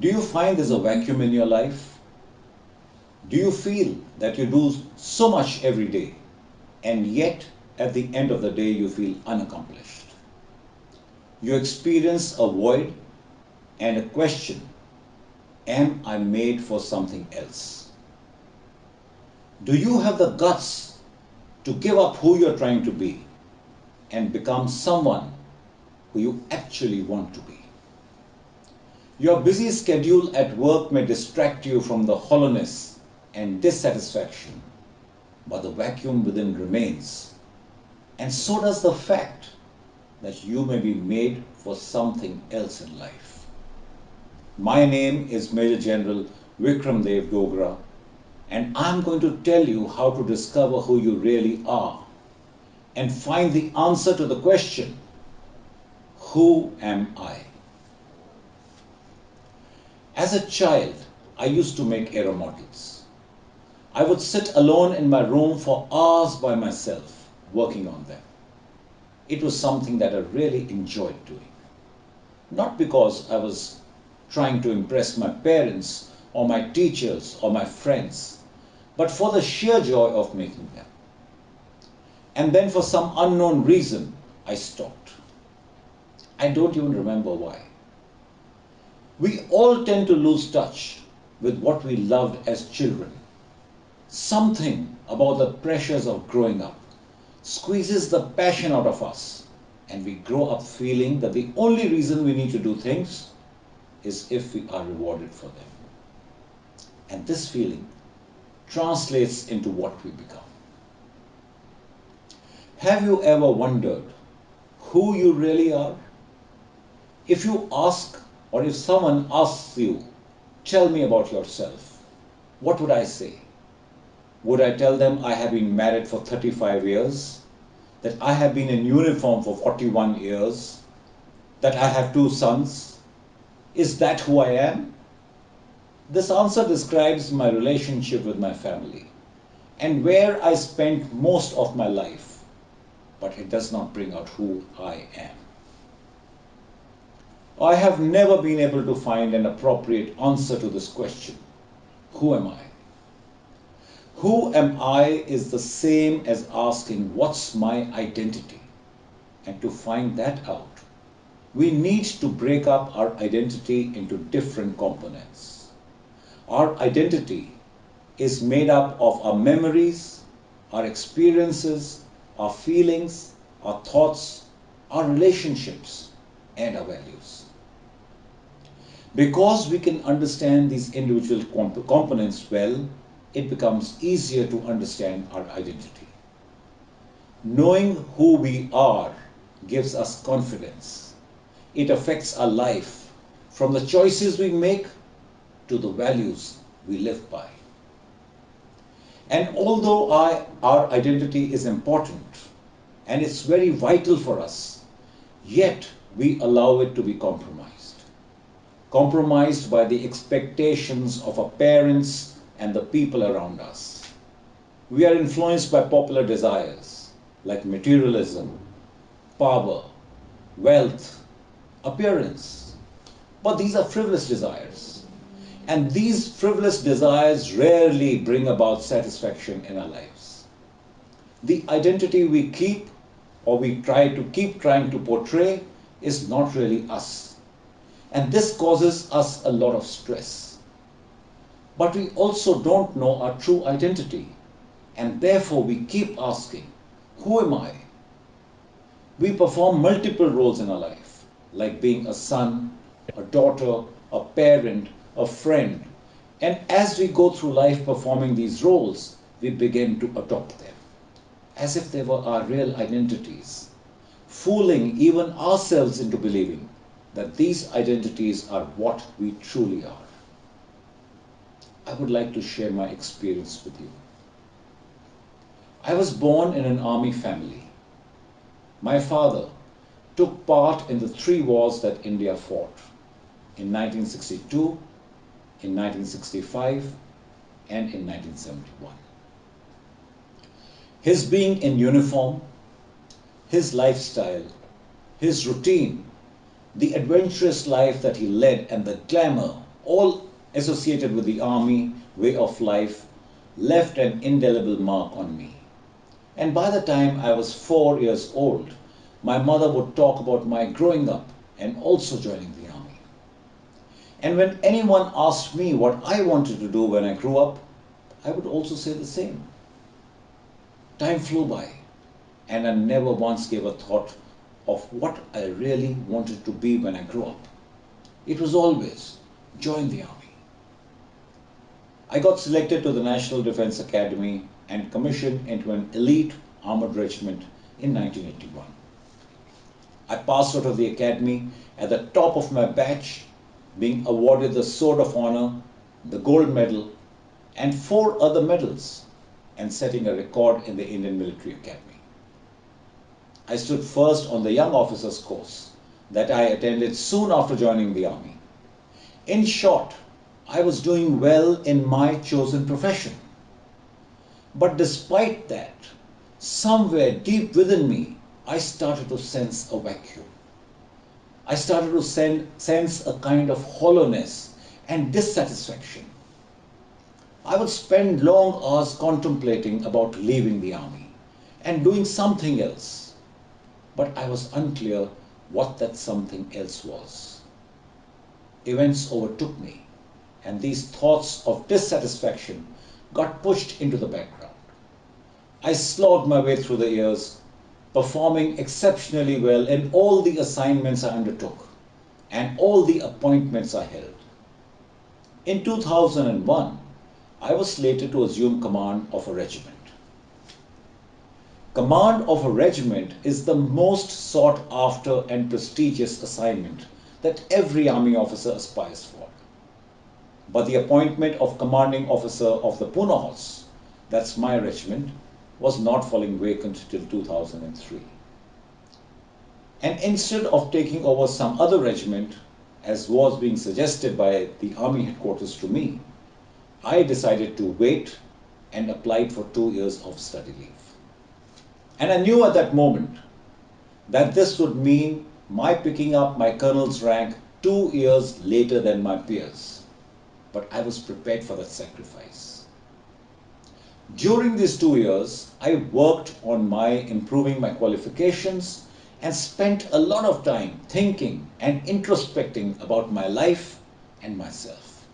Do you find there's a vacuum in your life? Do you feel that you do so much every day and yet at the end of the day you feel unaccomplished? You experience a void and a question, am I made for something else? Do you have the guts to give up who you're trying to be and become someone who you actually want to be? Your busy schedule at work may distract you from the hollowness and dissatisfaction, but the vacuum within remains. And so does the fact that you may be made for something else in life. My name is Major General Vikram Dev Dogra, and I'm going to tell you how to discover who you really are and find the answer to the question, who am I? As a child, I used to make aero models. I would sit alone in my room for hours by myself, working on them. It was something that I really enjoyed doing. Not because I was trying to impress my parents or my teachers or my friends, but for the sheer joy of making them. And then for some unknown reason, I stopped. I don't even remember why. We all tend to lose touch with what we loved as children. Something about the pressures of growing up squeezes the passion out of us, and we grow up feeling that the only reason we need to do things is if we are rewarded for them. And this feeling translates into what we become. Have you ever wondered who you really are? If you ask, or if someone asks you, tell me about yourself, what would I say? Would I tell them I have been married for 35 years, that I have been in uniform for 41 years, that I have 2 sons? Is that who I am? This answer describes my relationship with my family and where I spent most of my life, but it does not bring out who I am. I have never been able to find an appropriate answer to this question. Who am I? Who am I is the same as asking what's my identity? And to find that out, we need to break up our identity into different components. Our identity is made up of our memories, our experiences, our feelings, our thoughts, our relationships, and our values. Because we can understand these individual components well, it becomes easier to understand our identity. Knowing who we are gives us confidence. It affects our life, from the choices we make to the values we live by. And although our identity is important and it's very vital for us, yet we allow it to be compromised. Compromised by the expectations of our parents and the people around us. We are influenced by popular desires like materialism, power, wealth, appearance. But these are frivolous desires. And these frivolous desires rarely bring about satisfaction in our lives. The identity we keep or we keep trying to portray is not really us. And this causes us a lot of stress. But we also don't know our true identity. And therefore we keep asking, who am I? We perform multiple roles in our life, like being a son, a daughter, a parent, a friend. And as we go through life performing these roles, we begin to adopt them, as if they were our real identities, fooling even ourselves into believing that these identities are what we truly are. I would like to share my experience with you. I was born in an army family. My father took part in the 3 wars that India fought in 1962, in 1965, and in 1971. His being in uniform, his lifestyle, his routine, the adventurous life that he led, and the glamour all associated with the army way of life, left an indelible mark on me. And by the time I was 4 years old, my mother would talk about my growing up and also joining the army. And when anyone asked me what I wanted to do when I grew up, I would also say the same. Time flew by, and I never once gave a thought of what I really wanted to be when I grew up. It was always join the army. I got selected to the National Defence Academy and commissioned into an elite armoured regiment in 1981. I passed out of the academy at the top of my batch, being awarded the Sword of Honour, the Gold Medal, and 4 other medals, and setting a record in the Indian Military Academy. I stood first on the Young Officers course that I attended soon after joining the army. In short, I was doing well in my chosen profession. But despite that, somewhere deep within me, I started to sense a vacuum. I started to sense a kind of hollowness and dissatisfaction. I would spend long hours contemplating about leaving the army and doing something else. But I was unclear what that something else was. Events overtook me, and these thoughts of dissatisfaction got pushed into the background. I slogged my way through the years, performing exceptionally well in all the assignments I undertook and all the appointments I held. In 2001, I was slated to assume command of a regiment. Command of a regiment is the most sought after and prestigious assignment that every army officer aspires for. But the appointment of commanding officer of the Pune Horse, that's my regiment, was not falling vacant till 2003. And instead of taking over some other regiment, as was being suggested by the army headquarters to me, I decided to wait and applied for 2 years of study leave. And I knew at that moment that this would mean my picking up my colonel's rank 2 years later than my peers. But I was prepared for that sacrifice. During these 2 years, I worked on improving my qualifications and spent a lot of time thinking and introspecting about my life and myself.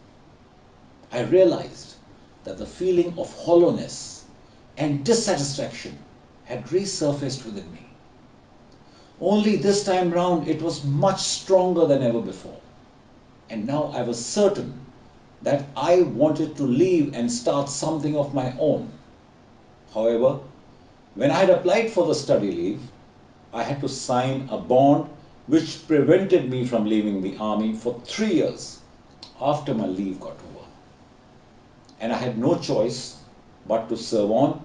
I realized that the feeling of hollowness and dissatisfaction had resurfaced within me. Only this time round it was much stronger than ever before. And now I was certain that I wanted to leave and start something of my own. However, when I had applied for the study leave, I had to sign a bond which prevented me from leaving the army for 3 years after my leave got over. And I had no choice but to serve on,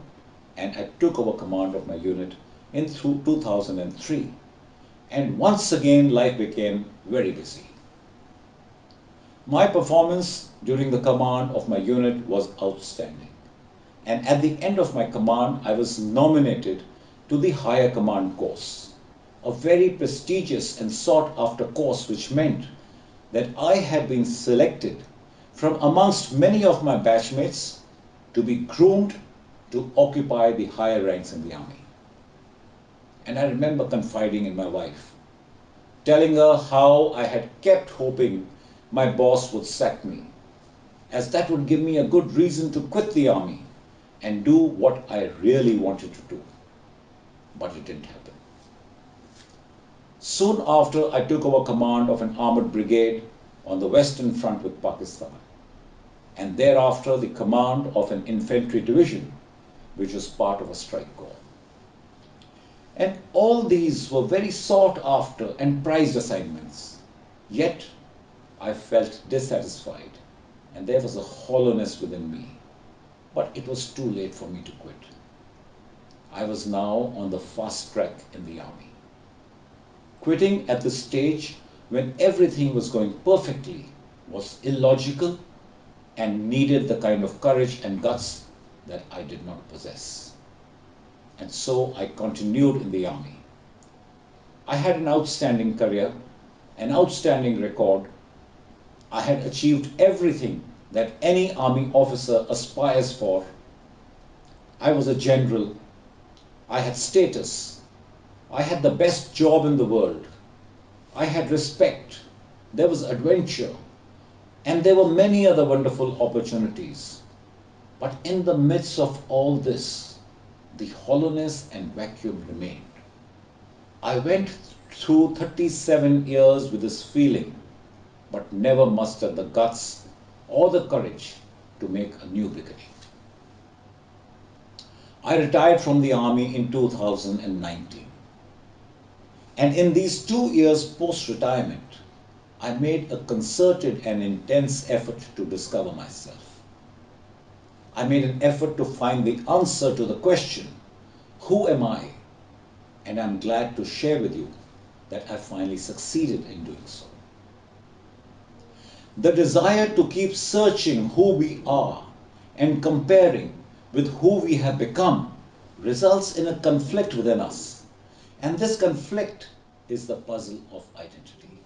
and I took over command of my unit in 2003. And once again, life became very busy. My performance during the command of my unit was outstanding. And at the end of my command, I was nominated to the higher command course, a very prestigious and sought after course, which meant that I had been selected from amongst many of my batchmates to be groomed to occupy the higher ranks in the army. And I remember confiding in my wife, telling her how I had kept hoping my boss would sack me, as that would give me a good reason to quit the army and do what I really wanted to do. But it didn't happen. Soon after, I took over command of an armoured brigade on the Western Front with Pakistan, and thereafter the command of an infantry division, which was part of a strike corps. And all these were very sought after and prized assignments. Yet, I felt dissatisfied, and there was a hollowness within me. But it was too late for me to quit. I was now on the fast track in the army. Quitting at the stage when everything was going perfectly was illogical and needed the kind of courage and guts that I did not possess. And so I continued in the army. I had an outstanding career, an outstanding record. I had achieved everything that any army officer aspires for. I was a general. I had status. I had the best job in the world. I had respect. There was adventure. And there were many other wonderful opportunities. But in the midst of all this, the hollowness and vacuum remained. I went through 37 years with this feeling, but never mustered the guts or the courage to make a new beginning. I retired from the army in 2019. And in these 2 years post-retirement, I made a concerted and intense effort to discover myself. I made an effort to find the answer to the question, who am I? And I'm glad to share with you that I finally succeeded in doing so. The desire to keep searching who we are and comparing with who we have become results in a conflict within us. And this conflict is the puzzle of identity.